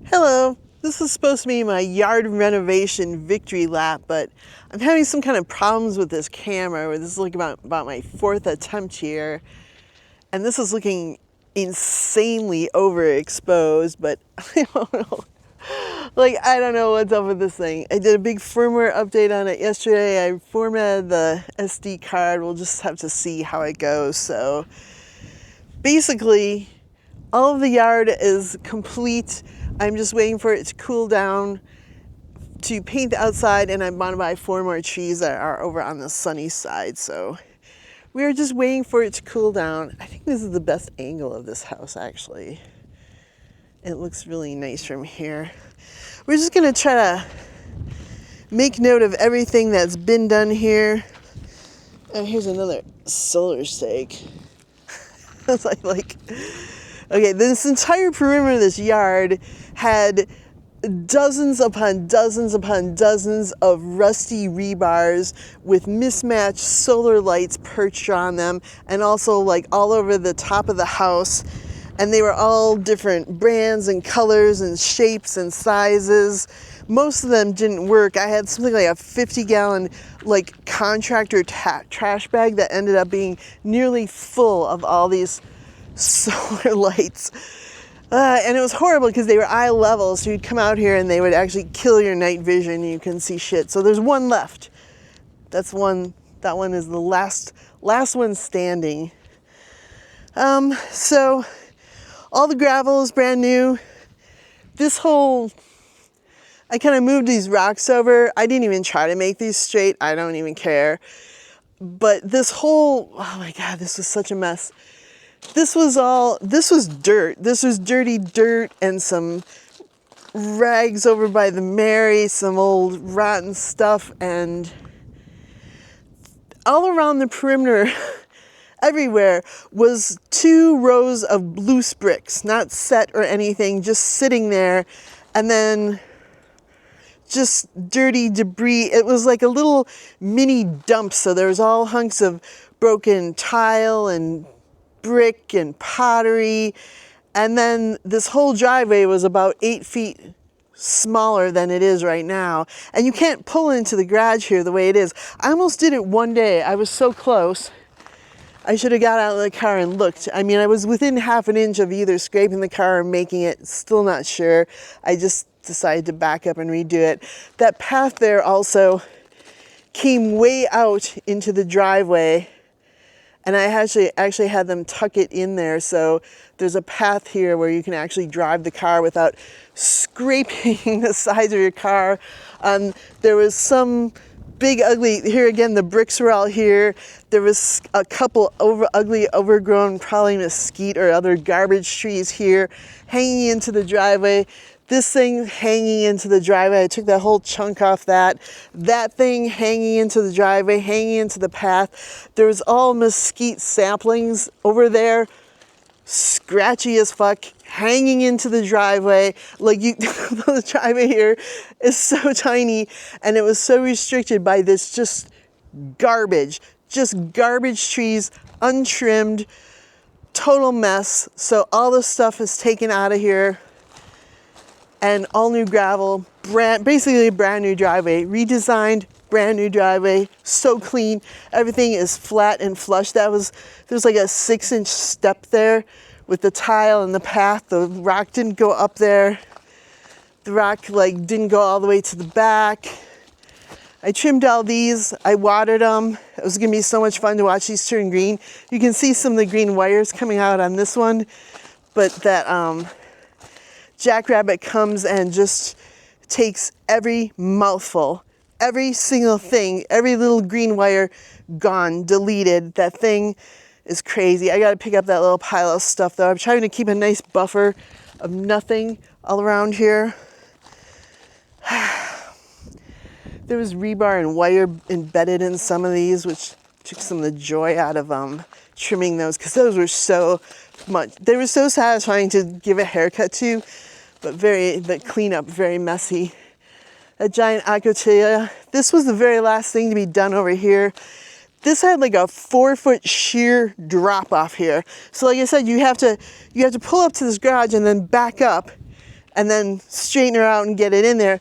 Hello, this is supposed to be my yard renovation victory lap, but I'm having some kind of problems with this camera. Where this is like about my fourth attempt here, and this is looking insanely overexposed, but I don't know. Like, I don't know what's up with this thing. I did a big firmware update on it yesterday. I formatted the SD card. We'll just have to see how it goes. So basically, all of the yard is complete. I'm just waiting for it to cool down to paint the outside, and I want to buy 4 more trees that are over on the sunny side. So we're just waiting for it to cool down. I think this is the best angle of this house, actually. It looks really nice from here. We're just going to try to make note of everything that's been done here. And here's another solar stake. It's like, okay, this entire perimeter of this yard had dozens upon dozens upon dozens of rusty rebars with mismatched solar lights perched on them, and also like all over the top of the house. And they were all different brands and colors and shapes and sizes. Most of them didn't work. I had something like a 50-gallon like contractor trash bag that ended up being nearly full of all these solar lights. And it was horrible because they were eye level, so you'd come out here and they would actually kill your night vision and you couldn't see shit. So there's one left. That one is the last one standing. So all the gravel is brand new. I kind of moved these rocks over. I didn't even try to make these straight. I don't even care. But oh my God, this was such a mess. This was dirt. This was dirty dirt and some rags over by the Mary, some old rotten stuff, and all around the perimeter, everywhere, was 2 rows of loose bricks, not set or anything, just sitting there, and then just dirty debris. It was like a little mini dump, so there was all hunks of broken tile and brick and pottery, and then this whole driveway was about 8 feet smaller than it is right now, and you can't pull into the garage here the way it is. I almost did it one day. I was so close. I should have got out of the car and looked. I mean, I was within half an inch of either scraping the car or making it. Still not sure. I just decided to back up and redo it. That path there also came way out into the driveway, and I actually had them tuck it in there, so there's a path here where you can actually drive the car without scraping the sides of your car. There was some big ugly, here again, the bricks were all here. There was a couple ugly overgrown, probably mesquite or other garbage trees here hanging into the driveway. This thing hanging into the driveway, I took that whole chunk off that. That thing hanging into the driveway, hanging into the path. There was all mesquite saplings over there, scratchy as fuck, hanging into the driveway. Like, the driveway here is so tiny, and it was so restricted by this just garbage trees, untrimmed, total mess. So all the stuff is taken out of here. And all new gravel, basically a brand new driveway, redesigned, brand new driveway, so clean. Everything is flat and flush. There's like a 6-inch step there with the tile and the path. The rock didn't go up there. The rock didn't go all the way to the back. I trimmed all these. I watered them. It was gonna be so much fun to watch these turn green. You can see some of the green wires coming out on this one, but that jackrabbit comes and just takes every mouthful, every single thing, every little green wire gone, deleted. That thing is crazy. I got to pick up that little pile of stuff though. I'm trying to keep a nice buffer of nothing all around here. There was rebar and wire embedded in some of these, which took some of the joy out of trimming those, because those were they were so satisfying to give a haircut to, but the cleanup, very messy. A giant acacia. This was the very last thing to be done over here. This had like a 4-foot sheer drop off here. So like I said, you have to pull up to this garage and then back up and then straighten her out and get it in there.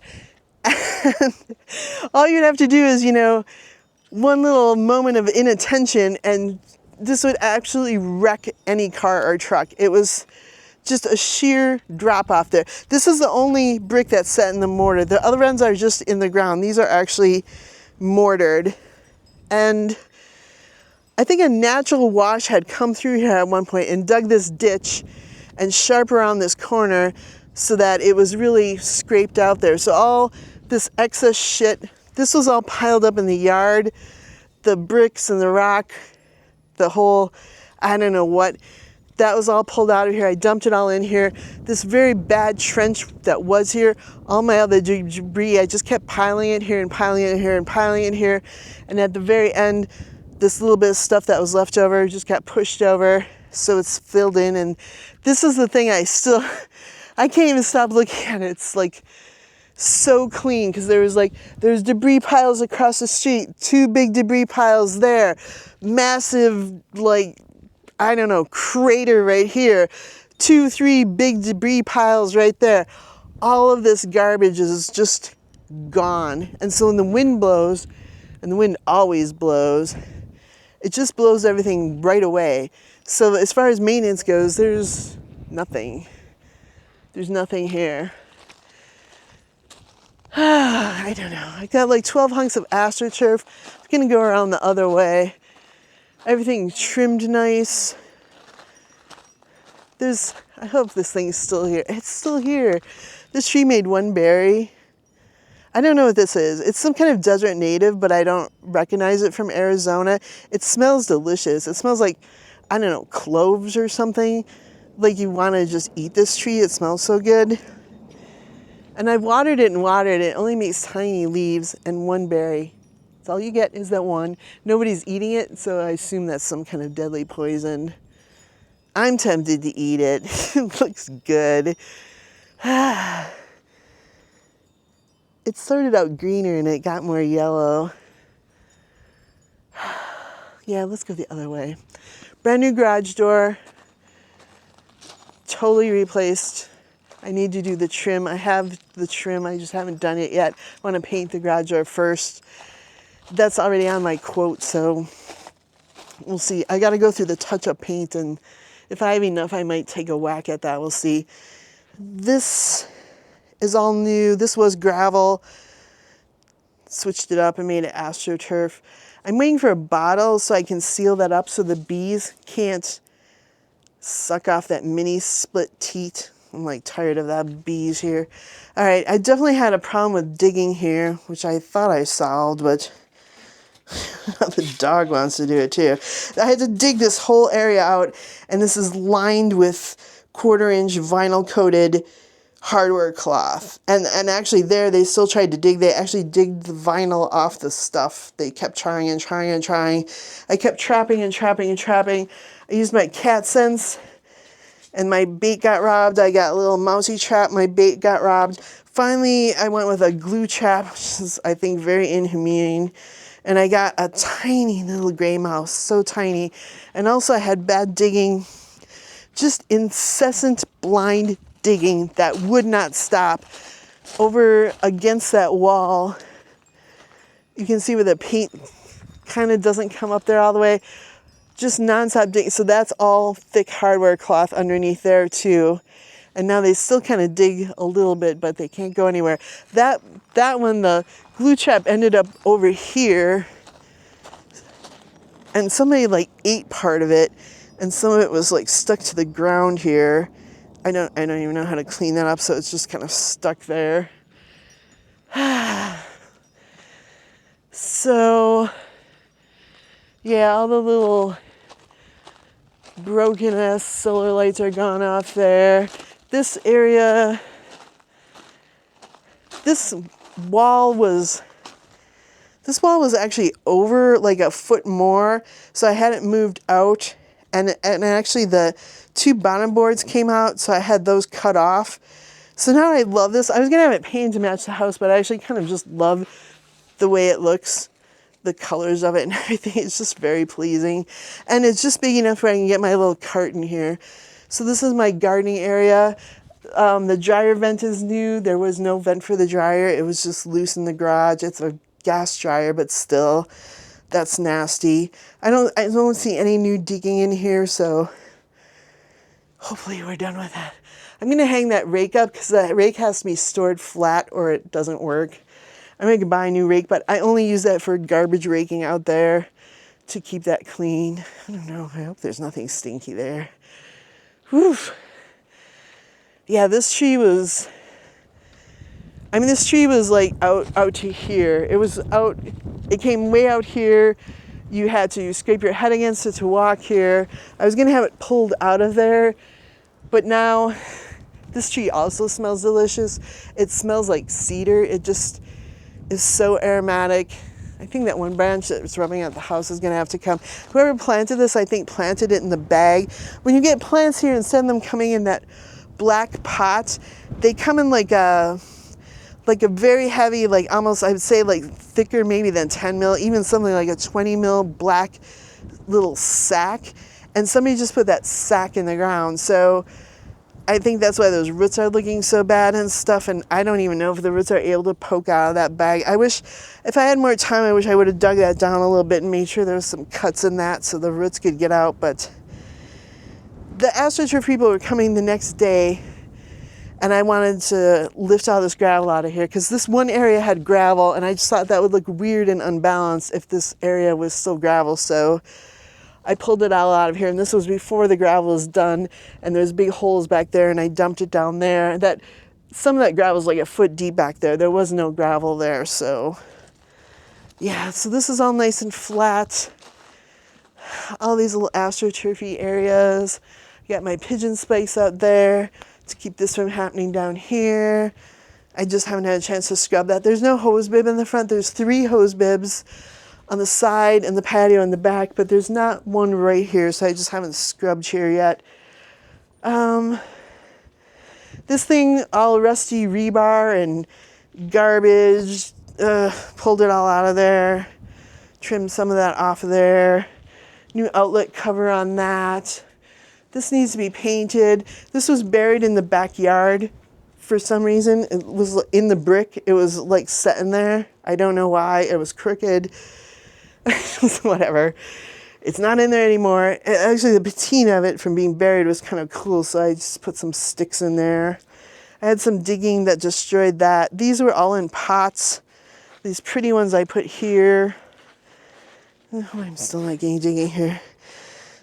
And all you'd have to do is, you know, one little moment of inattention and this would actually wreck any car or truck. It was just a sheer drop off there. This is the only brick that's set in the mortar. The other ones are just in the ground. These are actually mortared. And I think a natural wash had come through here at one point and dug this ditch and sharp around this corner so that it was really scraped out there. So all this excess shit, this was all piled up in the yard, the bricks and the rock, the whole, I don't know what, that was all pulled out of here. I dumped it all in here. This very bad trench that was here, all my other debris, I just kept piling it here and piling it here and piling it here. And at the very end, this little bit of stuff that was left over just got pushed over so it's filled in. And this is the thing I can't even stop looking at it. It's like so clean because there's debris piles across the street, 2 big debris piles there, massive, like, I don't know, crater right here, 2, 3 big debris piles right there. All of this garbage is just gone. And so when the wind blows, and the wind always blows, it just blows everything right away. So as far as maintenance goes, there's nothing. There's nothing here. I don't know. I got like 12 hunks of astroturf. I'm gonna go around the other way. Everything trimmed nice. I hope this thing's still here. It's still here. This tree made 1 berry. I don't know what this is. It's some kind of desert native, but I don't recognize it from Arizona. It smells delicious. It smells like, I don't know, cloves or something. Like you want to just eat this tree. It smells so good. And I've watered it and watered it. It only makes tiny leaves and 1 berry. That's all you get is that one. Nobody's eating it, so I assume that's some kind of deadly poison. I'm tempted to eat it. It looks good. It started out greener and it got more yellow. Yeah, let's go the other way. Brand new garage door. Totally replaced. I need to do the trim. I have the trim, I just haven't done it yet. I want to paint the garage door first. That's already on my quote, so we'll see. I got to go through the touch-up paint, and if I have enough, I might take a whack at that. We'll see. This is all new. This was gravel. Switched it up and made it AstroTurf. I'm waiting for a bottle so I can seal that up so the bees can't suck off that mini split teat. I'm like tired of that bees here. All right, I definitely had a problem with digging here, which I thought I solved, but the dog wants to do it too. I had to dig this whole area out, and this is lined with 1/4-inch vinyl coated hardware cloth. And actually there, they still tried to dig. They actually digged the vinyl off the stuff. They kept trying and trying and trying. I kept trapping and trapping and trapping. I used my cat sense, and my bait got robbed. I got a little mousy trap. My bait got robbed. Finally, I went with a glue trap, which is, I think, very inhumane. And I got a tiny little gray mouse, so tiny. And also I had bad digging, just incessant blind digging that would not stop. Over against that wall, you can see where the paint kind of doesn't come up there all the way. Just nonstop digging. So that's all thick hardware cloth underneath there too. And now they still kind of dig a little bit, but they can't go anywhere. That one, the glue trap ended up over here, and somebody like ate part of it, and some of it was like stuck to the ground here. I don't even know how to clean that up, so it's just kind of stuck there. So yeah, all the little broken ass solar lights are gone off there. This area, this wall was actually over like a foot more, so I had it moved out, and actually the 2 bottom boards came out, so I had those cut off. So now I love this. I was gonna have it painted to match the house, but I actually kind of just love the way it looks, the colors of it and everything. It's just very pleasing, and it's just big enough where I can get my little cart in here. So this is my gardening area. The dryer vent is new. There was no vent for the dryer. It was just loose in the garage. It's a gas dryer, but still, that's nasty. I don't see any new digging in here, so hopefully we're done with that. I'm going to hang that rake up because that rake has to be stored flat or it doesn't work. I'm going to buy a new rake, but I only use that for garbage raking out there to keep that clean. I don't know. I hope there's nothing stinky there. Whew. Yeah, this tree was like out to here. It was out, it came way out here. You had to scrape your head against it to walk here. I was gonna have it pulled out of there, but now this tree also smells delicious. It smells like cedar. It just is so aromatic. I think that one branch that was rubbing at the house is gonna have to come. Whoever planted this, I think planted it in the bag. When you get plants here, instead of them coming in that black pot, they come in like a very heavy, like almost, I would say like thicker maybe than 10 mil, even something like a 20 mil black little sack. And somebody just put that sack in the ground. So I think that's why those roots are looking so bad and stuff. And I don't even know if the roots are able to poke out of that bag. I wish, if I had more time, I wish I would have dug that down a little bit and made sure there was some cuts in that so the roots could get out. But the AstroTurf people were coming the next day, and I wanted to lift all this gravel out of here because this one area had gravel, and I just thought that would look weird and unbalanced if this area was still gravel. So I pulled it all out of here, and this was before the gravel was done, and there's big holes back there, and I dumped it down there. That some of that gravel was like a foot deep back there. There was no gravel there, so yeah. So this is all nice and flat. All these little AstroTurfy areas. Got my pigeon spikes out there to keep this from happening down here. I just haven't had a chance to scrub that. There's no hose bib in the front. There's 3 hose bibs on the side and the patio in the back, but there's not one right here, so I just haven't scrubbed here yet. This thing, all rusty rebar and garbage, pulled it all out of there, trimmed some of that off of there. New outlet cover on that. This needs to be painted. This was buried in the backyard for some reason. It was in the brick. It was like set in there. I don't know why. It was crooked. Whatever. It's not in there anymore. Actually, the patina of it from being buried was kind of cool, so I just put some sticks in there. I had some digging that destroyed that. These were all in pots. These pretty ones I put here. Oh, I'm still not getting digging here.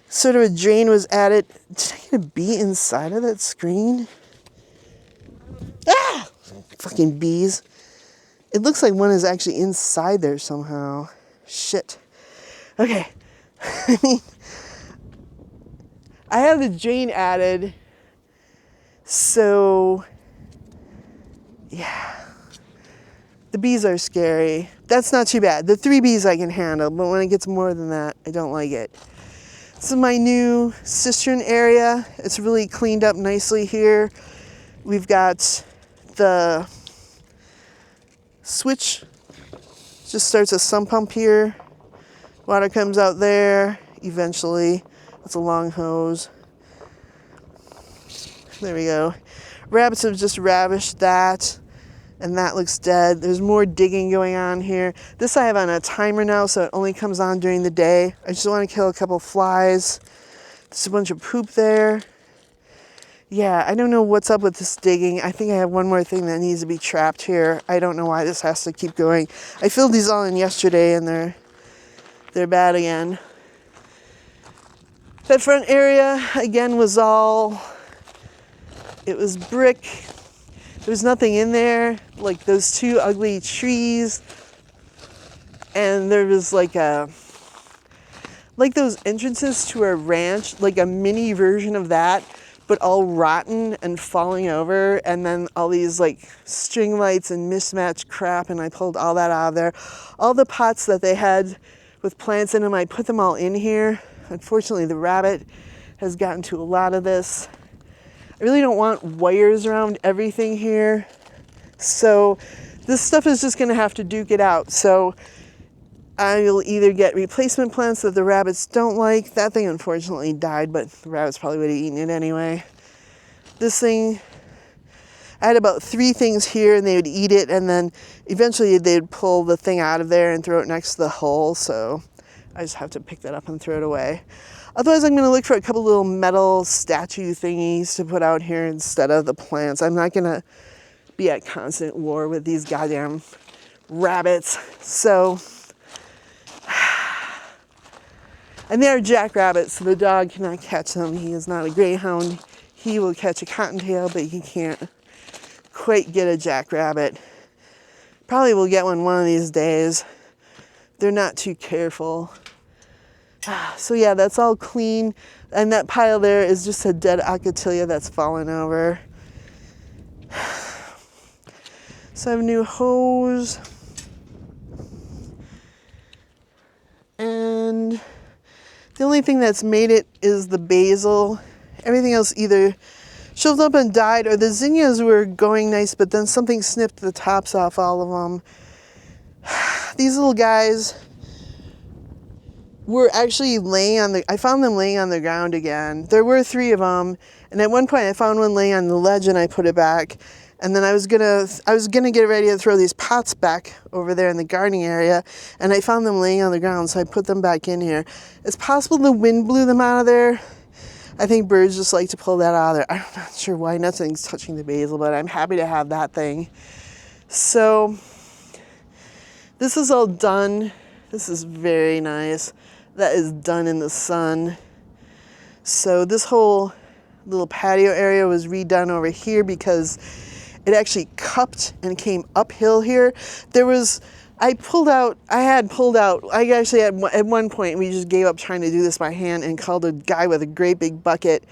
Sort of a drain was added. Did I get a bee inside of that screen? Ah! Fucking bees. It looks like one is actually inside there somehow. Shit. Okay. I mean, I have the drain added. So, yeah. The bees are scary. That's not too bad. The 3 bees I can handle, but when it gets more than that, I don't like it. This is my new cistern area. It's really cleaned up nicely here. We've got the switch, just starts a sump pump here. Water comes out there eventually. It's a long hose. There we go. Rabbits have just ravished that, and that looks dead. There's more digging going on here. This I have on a timer now, so it only comes on during the day. I just want to kill a couple flies. There's a bunch of poop there. Yeah, I don't know what's up with this digging. I think I have one more thing that needs to be trapped here. I don't know why this has to keep going. I filled these all in yesterday, and they're bad again. That front area, again, was all... It was brick. There was nothing in there, like those 2 ugly trees. And there was like those entrances to a ranch, like a mini version of that, but all rotten and falling over. And then all these like string lights and mismatched crap. And I pulled all that out of there. All the pots that they had with plants in them, I put them all in here. Unfortunately, the rabbit has gotten to a lot of this. I really don't want wires around everything here. So this stuff is just going to have to duke it out. So I will either get replacement plants that the rabbits don't like. That thing unfortunately died, but the rabbits probably would have eaten it anyway. This thing I had about 3 things here, and they would eat it, and then eventually they'd pull the thing out of there and throw it next to the hole, so I just have to pick that up and throw it away. Otherwise, I'm going to look for a couple little metal statue thingies to put out here instead of the plants. I'm not going to be at constant war with these goddamn rabbits. So, and they are jackrabbits, so the dog cannot catch them. He is not a greyhound. He will catch a cottontail, but he can't quite get a jackrabbit. Probably will get one of these days. They're not too careful. So yeah, that's all clean. And that pile there is just a dead Ocatilia that's fallen over. So I have a new hose. And the only thing that's made it is the basil. Everything else either shriveled up and died, or the zinnias were going nice, but then something snipped the tops off all of them. These little guys were actually I found them laying on the ground again. There were 3 of them, and at one point I found one laying on the ledge and I put it back. And then I was gonna get ready to throw these pots back over there in the gardening area, and I found them laying on the ground, so I put them back in here. It's possible the wind blew them out of there. I think birds just like to pull that out of there. I'm not sure why nothing's touching the basil, but I'm happy to have that thing. So this is all done. This is very nice. That is done in the sun. So this whole little patio area was redone over here because it actually cupped and came uphill here. I actually at one point, we just gave up trying to do this by hand and called a guy with a great big bucket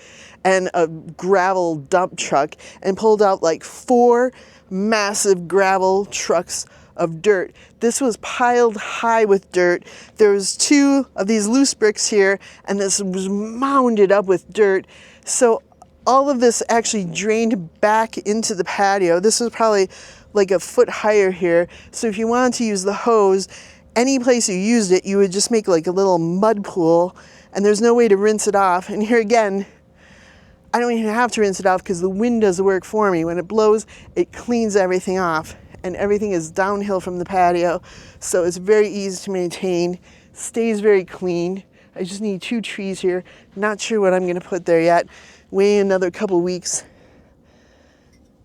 and a gravel dump truck and pulled out like 4 massive gravel trucks of dirt. This was piled high with dirt. There was 2 of these loose bricks here, and this was mounded up with dirt. So all of this actually drained back into the patio. This was probably like a foot higher here. So if you wanted to use the hose, any place you used it, you would just make like a little mud pool, and there's no way to rinse it off. And here again, I don't even have to rinse it off because the wind does the work for me. When it blows, it cleans everything off, and everything is downhill from the patio. So it's very easy to maintain, stays very clean. I just need 2 trees here. Not sure what I'm gonna put there yet. Wait another couple weeks.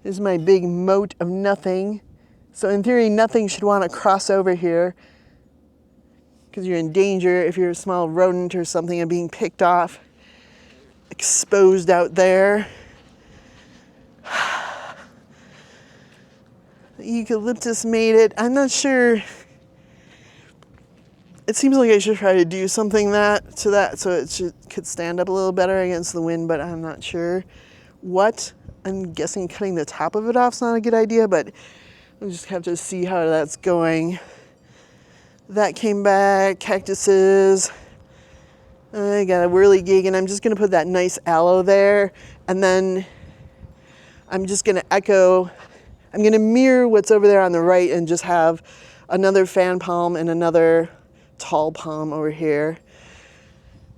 This is my big moat of nothing. So in theory, nothing should want to cross over here because you're in danger if you're a small rodent or something of being picked off, exposed out there. The eucalyptus made it. I'm not sure. It seems like I should try to do something to that so it could stand up a little better against the wind, but I'm not sure what. I'm guessing cutting the top of it off is not a good idea, but we'll just have to see how that's going. That came back, cactuses. I got a whirligig, and I'm just gonna put that nice aloe there, and then I'm just gonna I'm gonna mirror what's over there on the right and just have another fan palm and another tall palm over here.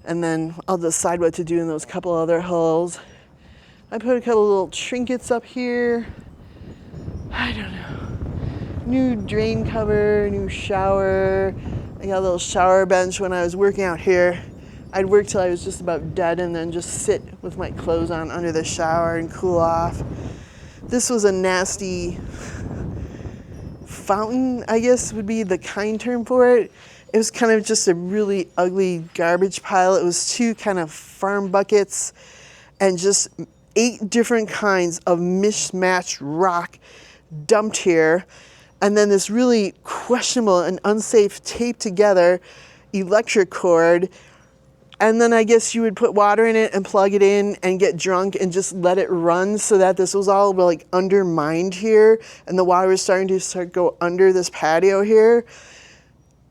And then I'll decide what to do in those couple other holes. I put a couple little trinkets up here. I don't know. New drain cover, new shower. I got a little shower bench. When I was working out here, I'd work till I was just about dead and then just sit with my clothes on under the shower and cool off. This was a nasty fountain, I guess would be the kind term for it. It was kind of just a really ugly garbage pile. It was 2 kind of farm buckets and just 8 different kinds of mismatched rock dumped here. And then this really questionable and unsafe taped together electric cord. And then I guess you would put water in it and plug it in and get drunk and just let it run, so that this was all like undermined here. And the water was starting to go under this patio here.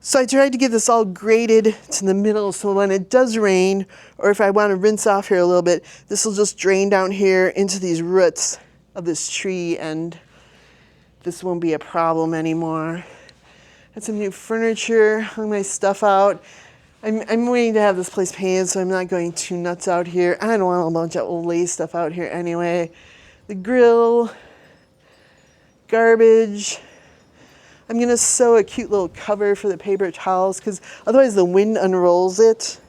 So I tried to get this all graded to the middle, so when it does rain, or if I want to rinse off here a little bit, this will just drain down here into these roots of this tree, and this won't be a problem anymore. Got some new furniture, hung my stuff out. I'm waiting to have this place painted, so I'm not going too nuts out here. I don't want a bunch of old lace stuff out here anyway. The grill, garbage. I'm gonna sew a cute little cover for the paper towels because otherwise the wind unrolls it.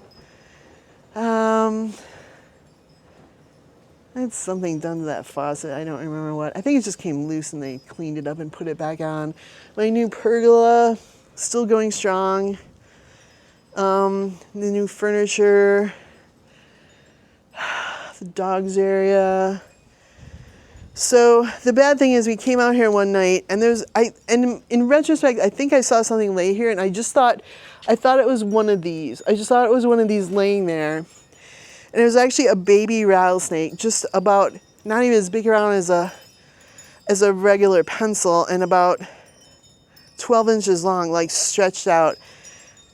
I had something done to that faucet. I don't remember what. I think it just came loose and they cleaned it up and put it back on. My new pergola, still going strong. The new furniture, the dogs area. So the bad thing is we came out here one night and in retrospect, I think I saw something lay here and I thought it was one of these. I just thought it was one of these laying there. And it was actually a baby rattlesnake, just about, not even as big around as a regular pencil and about 12 inches long, like stretched out.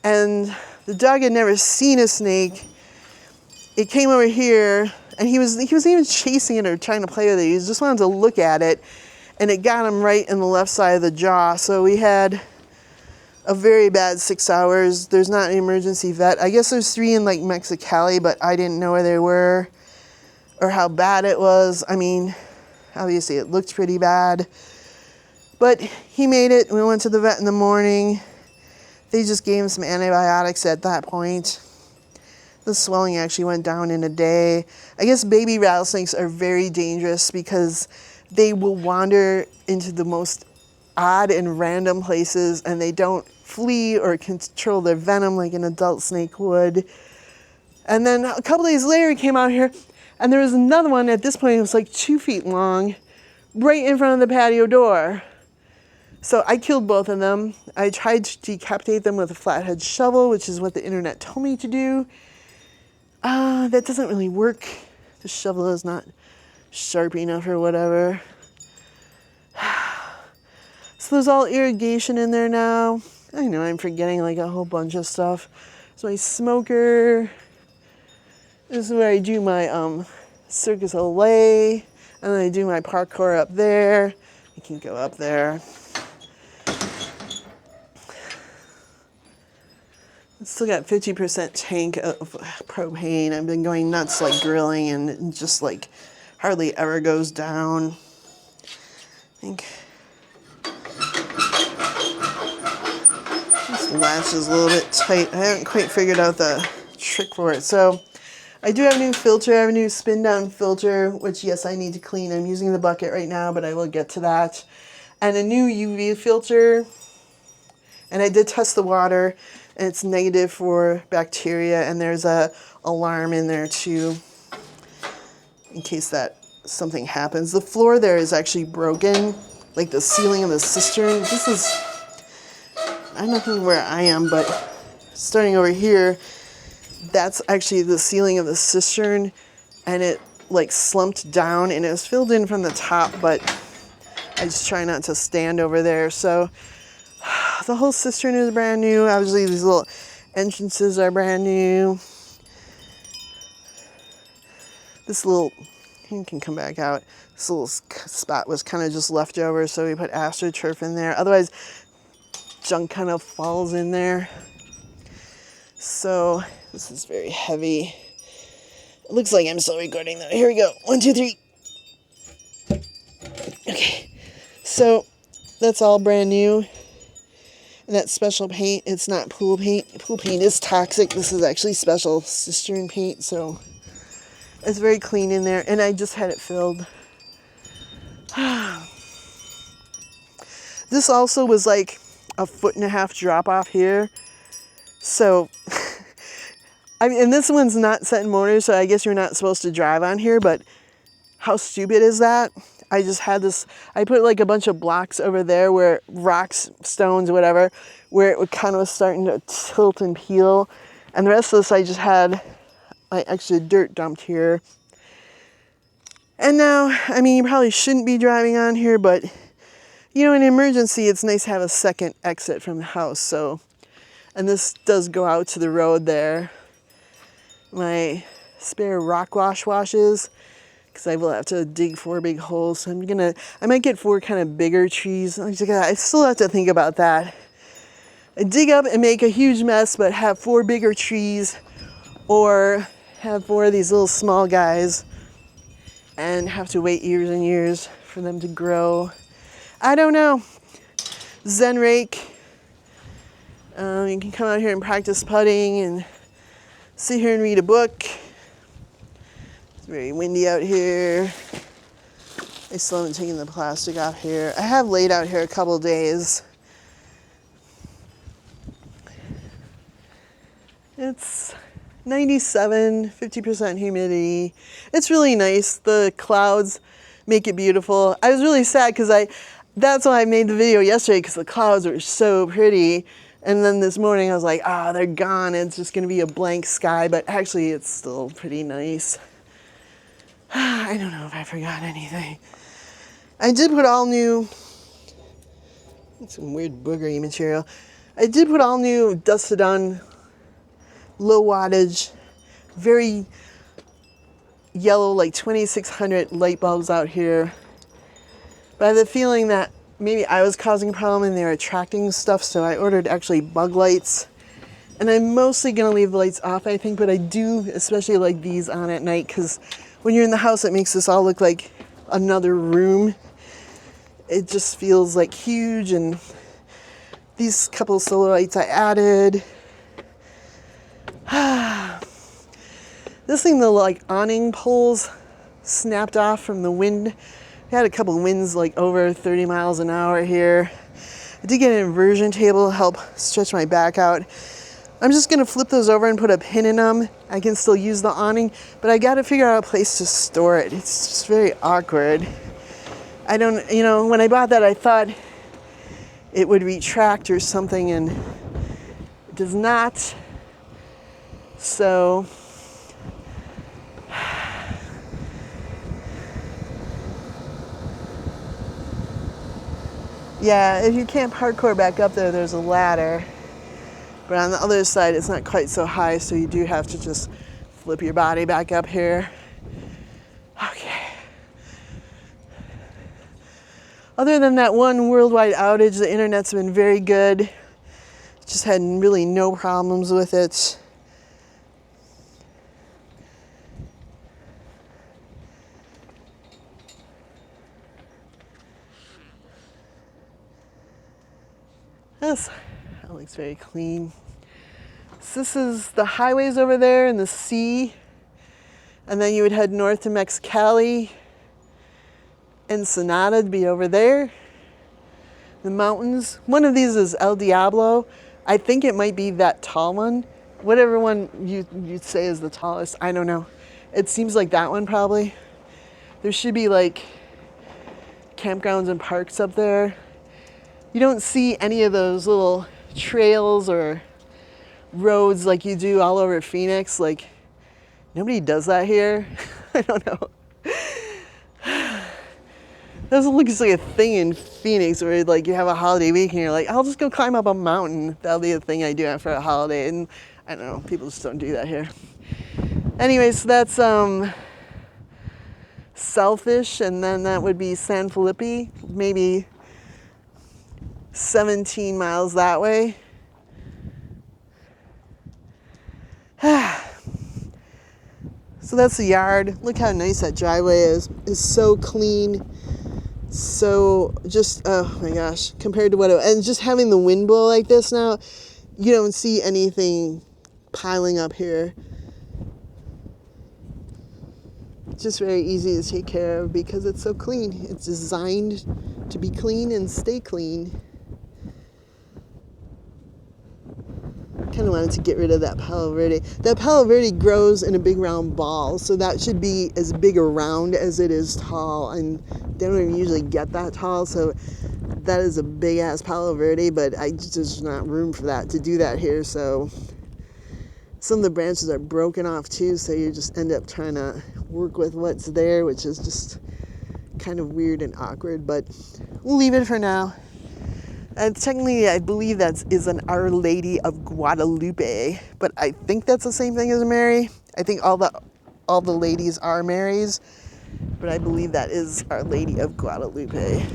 And the dog had never seen a snake. It came over here and he wasn't even chasing it or trying to play with it. He just wanted to look at it and it got him right in the left side of the jaw. So we had a very bad 6 hours. There's not an emergency vet. I guess there's 3 in like Mexicali, but I didn't know where they were or how bad it was. I mean, obviously it looked pretty bad, but he made it. We went to the vet in the morning. They just gave him some antibiotics at that point. The swelling actually went down in a day. I guess baby rattlesnakes are very dangerous because they will wander into the most odd and random places and they don't flee or control their venom like an adult snake would. And then a couple days later he came out here and there was another one. At this point it was like 2 feet long right in front of the patio door. So I killed both of them. I tried to decapitate them with a flathead shovel, which is what the internet told me to do. That doesn't really work. The shovel is not sharp enough or whatever. So there's all irrigation in there now. I know I'm forgetting like a whole bunch of stuff. There's my smoker. This is where I do my Circus Olay. And then I do my parkour up there. I can go up there. Still got 50% tank of propane. I've been going nuts like grilling and it just like hardly ever goes down. I think this latch is a little bit tight. I haven't quite figured out the trick for it. So I do have a new filter. I have a new spin down filter, which yes, I need to clean. I'm using the bucket right now, but I will get to that. And a new UV filter. And I did test the water. And it's negative for bacteria, and there's a alarm in there too, in case that something happens. The floor there is actually broken, like the ceiling of the cistern. This is, I don't know where I am, but starting over here, that's actually the ceiling of the cistern, and it like slumped down, and it was filled in from the top, but I just try not to stand over there. So the whole cistern is brand new. Obviously, these little entrances are brand new. This little, you can come back out. This little spot was kind of just left over, so we put astroturf in there. Otherwise, junk kind of falls in there. So this is very heavy. It looks like I'm still recording though. Here we go. 1, 2, 3. Okay. So that's all brand new. And that special paint, it's not pool paint. Pool paint is toxic. This is actually special cistern paint, so it's very clean in there. And I just had it filled. This also was like a 1.5 foot drop off here. So, I mean, and this one's not set in mortar, so I guess you're not supposed to drive on here, but how stupid is that? I just had this, I put like a bunch of blocks over there where rocks, stones, whatever, where it would kind of was starting to tilt and peel. And the rest of this I just had like extra dirt dumped here. And now, I mean, you probably shouldn't be driving on here, but you know, in an emergency, it's nice to have a second exit from the house. So, and this does go out to the road there. My spare rock washes. Because I will have to dig 4 big holes. So I might get 4 kind of bigger trees. I still have to think about that. I dig up and make a huge mess, but have 4 bigger trees, or have 4 of these little small guys and have to wait years and years for them to grow. I don't know. Zen rake. You can come out here and practice putting and sit here and read a book. It's very windy out here. I still haven't taken the plastic off here. I have laid out here a couple of days. It's 97, 50% humidity. It's really nice. The clouds make it beautiful. I was really sad because that's why I made the video yesterday, because the clouds were so pretty. And then this morning I was like, they're gone. It's just going to be a blank sky, but actually it's still pretty nice. I don't know if I forgot anything. I did put all new, some weird boogery material. I did put all new dusted on, low wattage, very yellow, like 2600 light bulbs out here. But I have the feeling that maybe I was causing a problem and they're attracting stuff, so I ordered actually bug lights. And I'm mostly gonna leave the lights off, I think, but I do especially like these on at night, because when you're in the house, it makes this all look like another room. It just feels like huge, and these couple of solar lights I added. This thing, the like awning poles snapped off from the wind. We had a couple of winds like over 30 miles an hour here. I did get an inversion table to help stretch my back out. I'm just gonna flip those over and put a pin in them. I can still use the awning, but I gotta figure out a place to store it. It's just very awkward. I don't, when I bought that, I thought it would retract or something, and it does not. So, yeah, if you can't parkour back up there, there's a ladder. But on the other side, it's not quite so high, so you do have to just flip your body back up here. Okay. Other than that one worldwide outage, the internet's been very good. Just had really no problems with it. That looks very clean. So this is the highways over there and the sea. And then you would head north to Mexicali. Ensenada would be over there. The mountains. One of these is El Diablo. I think it might be that tall one. Whatever one you'd say is the tallest, I don't know. It seems like that one probably. There should be like campgrounds and parks up there. You don't see any of those little trails or roads like you do all over Phoenix. Like, nobody does that here. I don't know. Doesn't look like a thing in Phoenix where like you have a holiday week and you're like, I'll just go climb up a mountain. That'll be a thing I do after a holiday. And I don't know, people just don't do that here. Anyway, so that's Selfish, and then that would be San Felipe, maybe 17 miles that way. So that's the yard. Look how nice that driveway is. It's so clean. So just, oh my gosh, compared to what it, and just having the wind blow like this now, you don't see anything piling up here. It's just very easy to take care of because it's so clean. It's designed to be clean and stay clean. Kind of wanted to get rid of that Palo Verde. That Palo Verde grows in a big round ball, so that should be as big around as it is tall, and they don't even usually get that tall, so that is a big ass Palo Verde, but there's not room for that to do that here, so some of the branches are broken off too, so you just end up trying to work with what's there, which is just kind of weird and awkward, but we'll leave it for now. And technically, I believe that is an Our Lady of Guadalupe, but I think that's the same thing as a Mary. I think all the ladies are Marys, but I believe that is Our Lady of Guadalupe.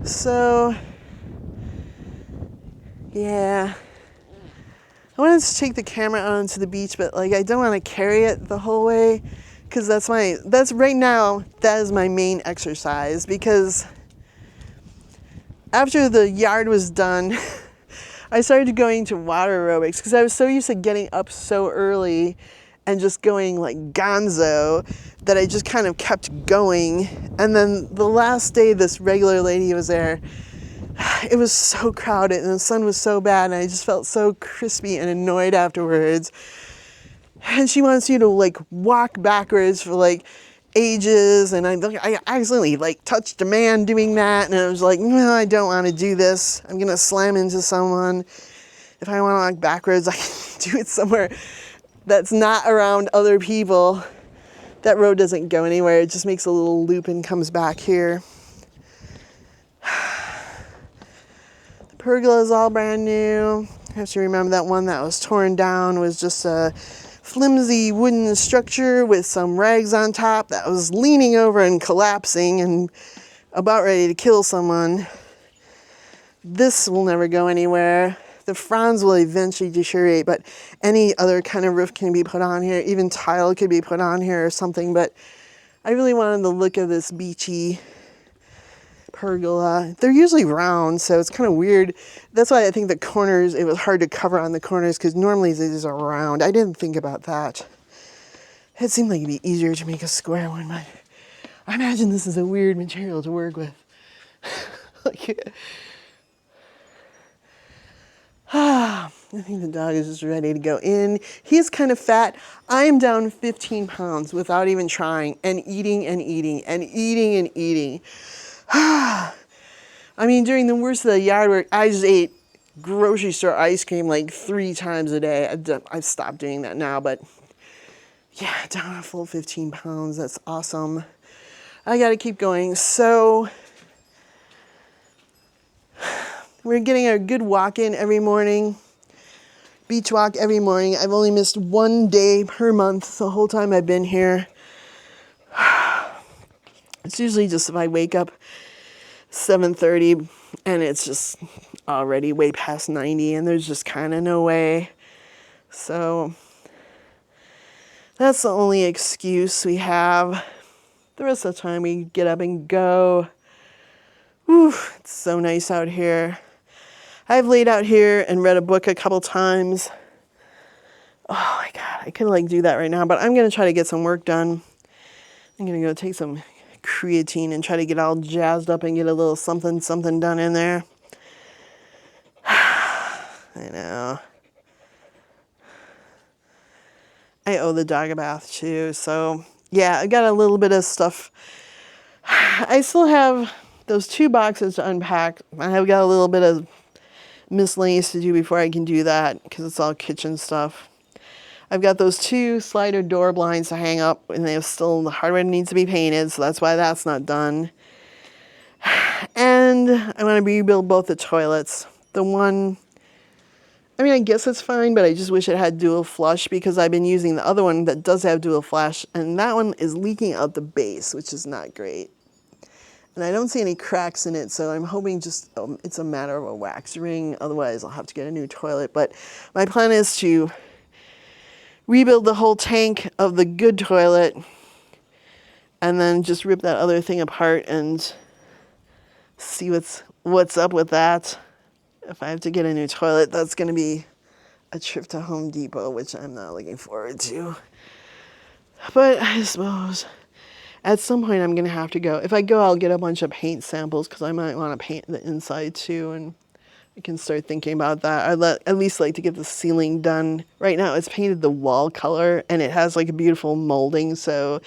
So, yeah. I wanted to take the camera out onto the beach, but like I don't want to carry it the whole way because that's right now, that is my main exercise, because after the yard was done, I started going to water aerobics because I was so used to getting up so early and just going like gonzo that I just kind of kept going. And then the last day this regular lady was there, it was so crowded and the sun was so bad and I just felt so crispy and annoyed afterwards. And she wants you to like walk backwards for like ages, and I accidentally like touched a man doing that, and I was like, no, I don't want to do this. I'm gonna slam into someone. If I want to walk backwards, I can do it somewhere that's not around other people. That road doesn't go anywhere. It just makes a little loop and comes back here. The pergola is all brand new. I have to remember that one that was torn down was just a flimsy wooden structure with some rags on top that was leaning over and collapsing and about ready to kill someone. This will never go anywhere. The fronds will eventually deteriorate, but any other kind of roof can be put on here. Even tile could be put on here or something, but I really wanted the look of this beachy pergola. They're usually round, so it's kind of weird. That's why I think the corners, it was hard to cover on the corners because normally these are round. I didn't think about that. It seemed like it'd be easier to make a square one, but I imagine this is a weird material to work with. I think the dog is just ready to go in. He's kind of fat. I am down 15 pounds without even trying, and eating and eating and eating and eating. I mean, during the worst of the yard work, I just ate grocery store ice cream like 3 times a day. I've stopped doing that now, but yeah, down a full 15 pounds. That's awesome. I got to keep going. So we're getting a good walk in every morning. Beach walk every morning. I've only missed 1 day per month the whole time I've been here. It's usually just if I wake up 7:30 and it's just already way past 90 and there's just kind of no way. So that's the only excuse we have. The rest of the time we get up and go. Whew, it's so nice out here. I've laid out here and read a book a couple times. Oh my God, I could like do that right now, but I'm going to try to get some work done. I'm going to go take some creatine and try to get all jazzed up and get a little something done in there. I know. I owe the dog a bath too, so yeah, I got a little bit of stuff. I still have those 2 boxes to unpack. I have got a little bit of miscellaneous to do before I can do that because it's all kitchen stuff. I've got those 2 slider door blinds to hang up, and the hardware needs to be painted, so that's why that's not done. And I want to rebuild both the toilets. The one, I mean, I guess it's fine, but I just wish it had dual flush because I've been using the other one that does have dual flush, and that one is leaking out the base, which is not great. And I don't see any cracks in it, so I'm hoping just it's a matter of a wax ring. Otherwise, I'll have to get a new toilet. But my plan is to rebuild the whole tank of the good toilet and then just rip that other thing apart and see what's up with that. If I have to get a new toilet, that's going to be a trip to Home Depot, which I'm not looking forward to. But I suppose at some point I'm going to have to go. If I go, I'll get a bunch of paint samples because I might want to paint the inside too, and I can start thinking about that. I'd at least like to get the ceiling done. Right now it's painted the wall color and it has like a beautiful molding, so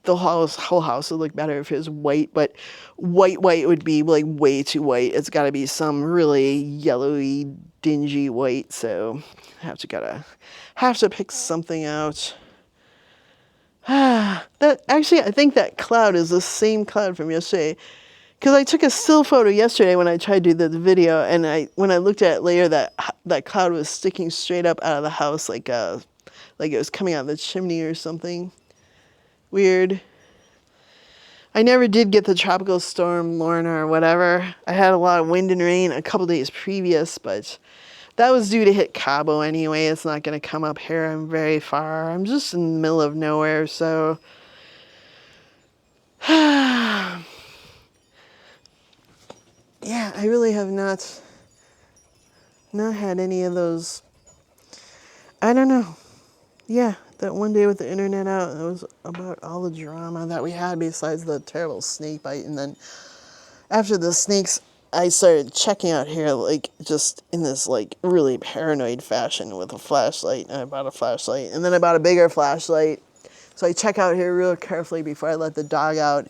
the whole house would look better if it was white, but white would be like way too white. It's got to be some really yellowy, dingy white, so I have to pick something out. I think that cloud is the same cloud from yesterday. Because I took a still photo yesterday when I tried to do the video, and when I looked at it later, that cloud was sticking straight up out of the house, like it was coming out of the chimney or something. Weird. I never did get the tropical storm Lorna or whatever. I had a lot of wind and rain a couple days previous, but That was due to hit Cabo anyway. It's not going to come up here. I'm very far. I'm just in the middle of nowhere, so... yeah, I really have not had any of those. I don't know. Yeah, that one day with the internet out, it was about all the drama that we had besides the terrible snake bite. And then after the snakes, I started checking out here, like, just in this, like, really paranoid fashion with a flashlight. And I bought a flashlight. And then I bought a bigger flashlight. So I check out here real carefully before I let the dog out.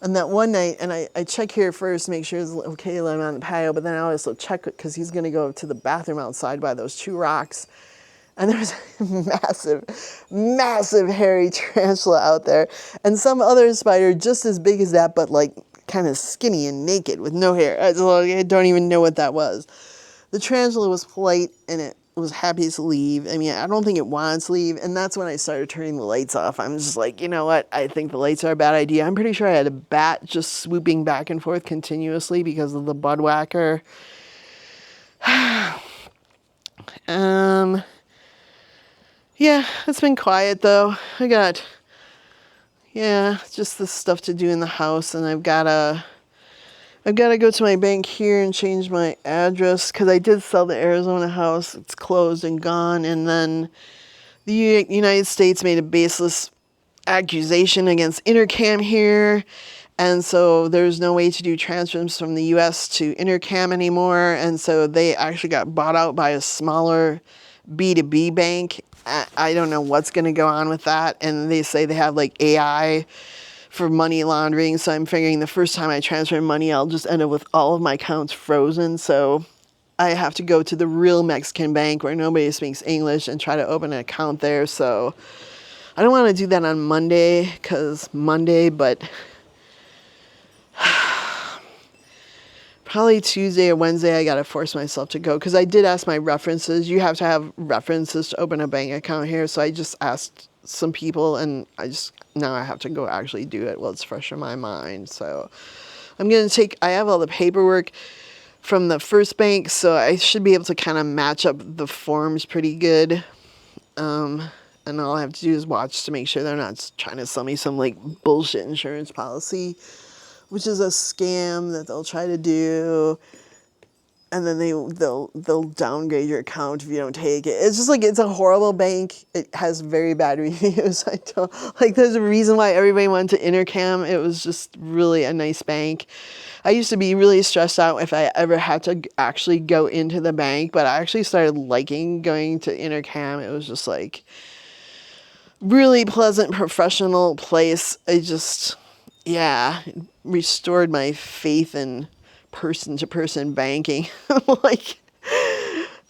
And that one night, and I check here first, make sure it's okay, let him on the patio, but then I also check it because he's going to go to the bathroom outside by those 2 rocks. And there's a massive hairy tarantula out there. And some other spider just as big as that, but like kind of skinny and naked with no hair. I don't even know what that was. The tarantula was polite and it was happy to leave. I mean, I don't think it wanted to leave. And that's when I started turning the lights off. I'm just like, you know what? I think the lights are a bad idea. I'm pretty sure I had a bat just swooping back and forth continuously because of the budwhacker. Yeah, it's been quiet though. I got, just this stuff to do in the house, and I've got to go to my bank here and change my address because I did sell the Arizona house. It's closed and gone, and then the United States made a baseless accusation against Intercam here, and so there's no way to do transfers from the U.S. to Intercam anymore, and so they actually got bought out by a smaller B2B bank. I don't know what's going to go on with that, and they say they have like AI for money laundering, so I'm figuring the first time I transfer money, I'll just end up with all of my accounts frozen, so I have to go to the real Mexican bank where nobody speaks English and try to open an account there, so I don't want to do that on Monday, but probably Tuesday or Wednesday I gotta force myself to go, because I did ask my references. You have to have references to open a bank account here, so I just asked some people, and now I have to go actually do it while it's fresh in my mind. So I have all the paperwork from the first bank, so I should be able to kind of match up the forms pretty good. And all I have to do is watch to make sure they're not trying to sell me some like bullshit insurance policy, which is a scam that they'll try to do, and then they'll downgrade your account if you don't take it. It's just like, it's a horrible bank. It has very bad reviews. There's a reason why everybody went to Intercam. It was just really a nice bank. I used to be really stressed out if I ever had to actually go into the bank, but I actually started liking going to Intercam. It was just like really pleasant, professional place. Restored my faith in person-to-person banking.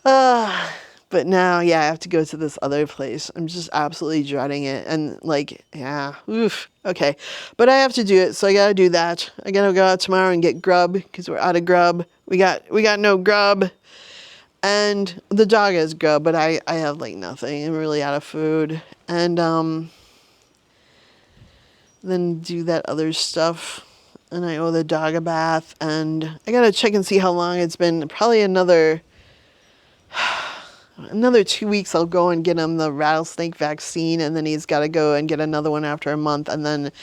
But now, I have to go to this other place. I'm just absolutely dreading it. And okay. But I have to do it, so I gotta do that. I gotta go out tomorrow and get grub, because we're out of grub. We got no grub. And the dog has grub, but I have like nothing. I'm really out of food. And then do that other stuff. And I owe the dog a bath, and I gotta check and see how long it's been. Probably another 2 weeks. I'll go and get him the rattlesnake vaccine, and then he's got to go and get another one after a month, and then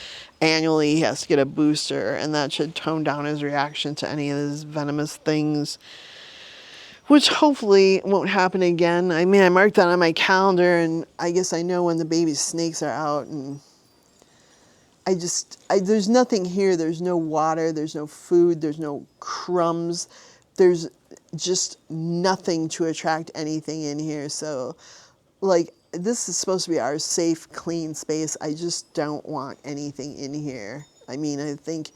annually he has to get a booster, and that should tone down his reaction to any of these venomous things, which hopefully won't happen again. I mean, I marked that on my calendar, and I guess I know when the baby snakes are out, and there's nothing here. There's no water, there's no food, there's no crumbs. There's just nothing to attract anything in here. So, like, this is supposed to be our safe, clean space. I just don't want anything in here. I mean, I think,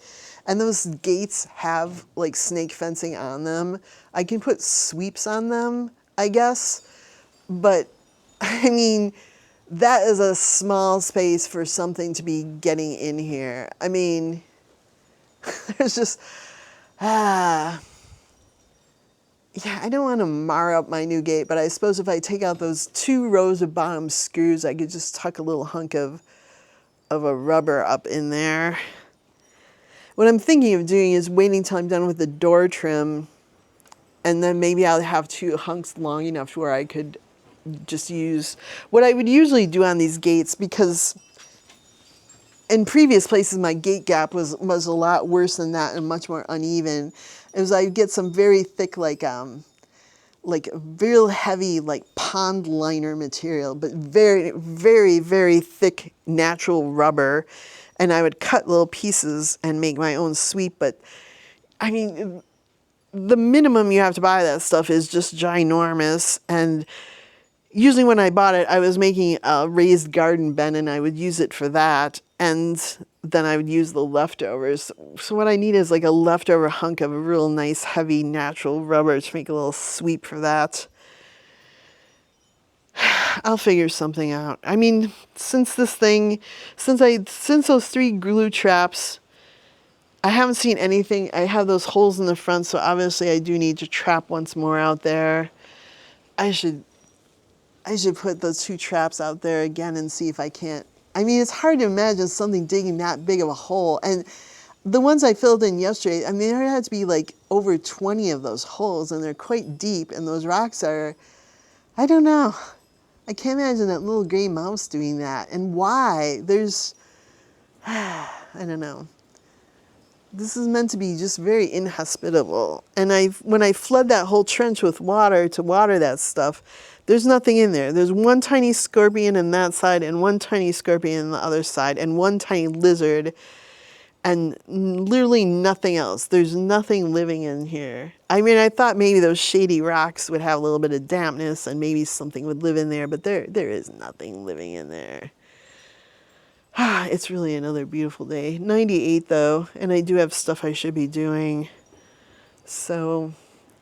and those gates have, like, snake fencing on them. I can put sweeps on them, I guess. But, I mean, that is a small space for something to be getting in here. I mean, there's just, I don't want to mar up my new gate, but I suppose if I take out those 2 rows of bottom screws, I could just tuck a little hunk of a rubber up in there. What I'm thinking of doing is waiting till I'm done with the door trim And then maybe I'll have two hunks long enough where I could just use what I would usually do on these gates, because in previous places my gate gap was a lot worse than that and much more uneven. It was, I'd get some very thick like real heavy like pond liner material, but very, very, very thick natural rubber. And I would cut little pieces and make my own sweep. But I mean, the minimum you have to buy that stuff is just ginormous. And usually when I bought it, I was making a raised garden bed and I would use it for that. And then I would use the leftovers. So what I need is like a leftover hunk of a real nice heavy natural rubber to make a little sweep for that. I'll figure something out. I mean, since those 3 glue traps, I haven't seen anything. I have those holes in the front, so obviously I do need to trap once more out there. I should put those 2 traps out there again and see if I can't. I mean, it's hard to imagine something digging that big of a hole. And the ones I filled in yesterday, I mean, there had to be like over 20 of those holes, and they're quite deep. And those rocks are, I don't know. I can't imagine that little gray mouse doing that. And why? There's, I don't know. This is meant to be just very inhospitable. And when I flood that whole trench with water to water that stuff, there's nothing in there. There's one tiny scorpion on that side and one tiny scorpion on the other side and one tiny lizard and literally nothing else. There's nothing living in here. I mean, I thought maybe those shady rocks would have a little bit of dampness and maybe something would live in there, but there is nothing living in there. It's really another beautiful day. 98 though, and I do have stuff I should be doing. So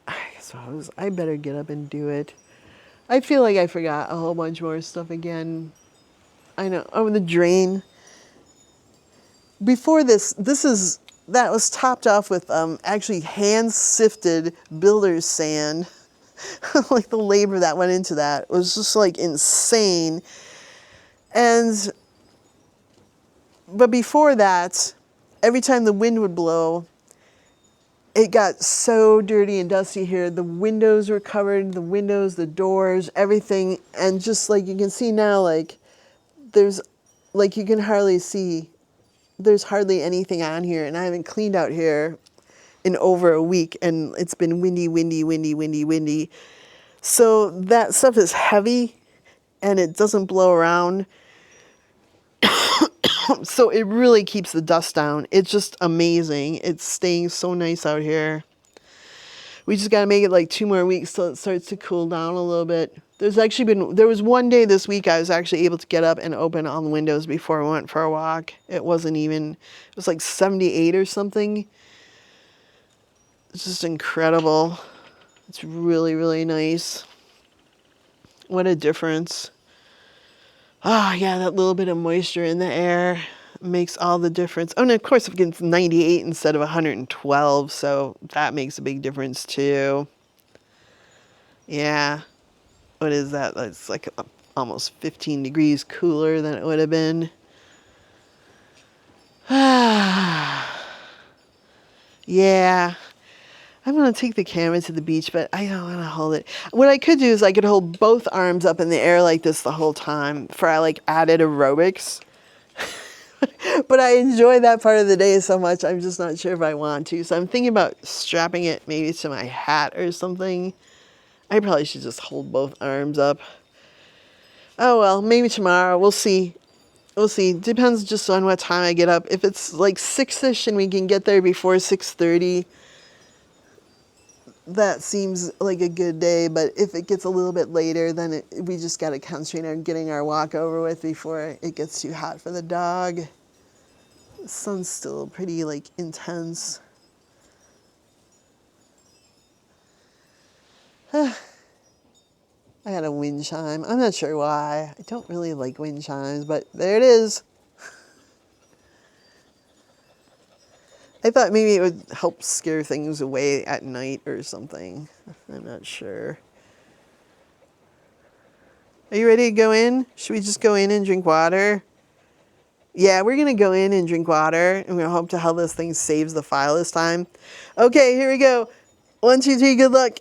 I suppose I better get up and do it. I feel like I forgot a whole bunch more stuff again. I know. Oh, the drain. Before that was topped off with actually hand-sifted builder's sand. Like the labor that went into that was just like insane. But before that, every time the wind would blow, it got so dirty and dusty here. The windows were covered, the windows, the doors, everything. And just like you can see now, like there's, like you can hardly see, there's hardly anything on here. And I haven't cleaned out here in over a week. And it's been windy, windy, windy, windy, windy. So that stuff is heavy and it doesn't blow around. So it really keeps the dust down. It's just amazing. It's staying so nice out here. We just got to make it like 2 more weeks till it starts to cool down a little bit. There was one day this week I was actually able to get up and open all the windows before I went for a walk. It was like 78 or something. It's just incredible. It's really, really nice. What a difference. Oh, yeah, that little bit of moisture in the air makes all the difference. Oh, and of course, it gets 98 instead of 112, so that makes a big difference, too. Yeah. What is that? That's like almost 15 degrees cooler than it would have been. Yeah. I'm going to take the camera to the beach, but I don't want to hold it. What I could do is I could hold both arms up in the air like this the whole time for added aerobics. But I enjoy that part of the day so much, I'm just not sure if I want to. So I'm thinking about strapping it maybe to my hat or something. I probably should just hold both arms up. Oh well, maybe tomorrow. We'll see. We'll see. Depends just on what time I get up. If it's like 6-ish and we can get there before 6:30, that seems like a good day. But if it gets a little bit later, then we just got to concentrate on getting our walk over with before it gets too hot for the dog. The sun's still pretty intense. I got a wind chime. I'm not sure why. I don't really like wind chimes, but there it is. I thought maybe it would help scare things away at night or something. I'm not sure. Are you ready to go in? Should we just go in and drink water? Yeah, we're going to go in and drink water, and we're going to hope to hell this thing saves the file this time. Okay, here we go. 1, 2, 3, good luck.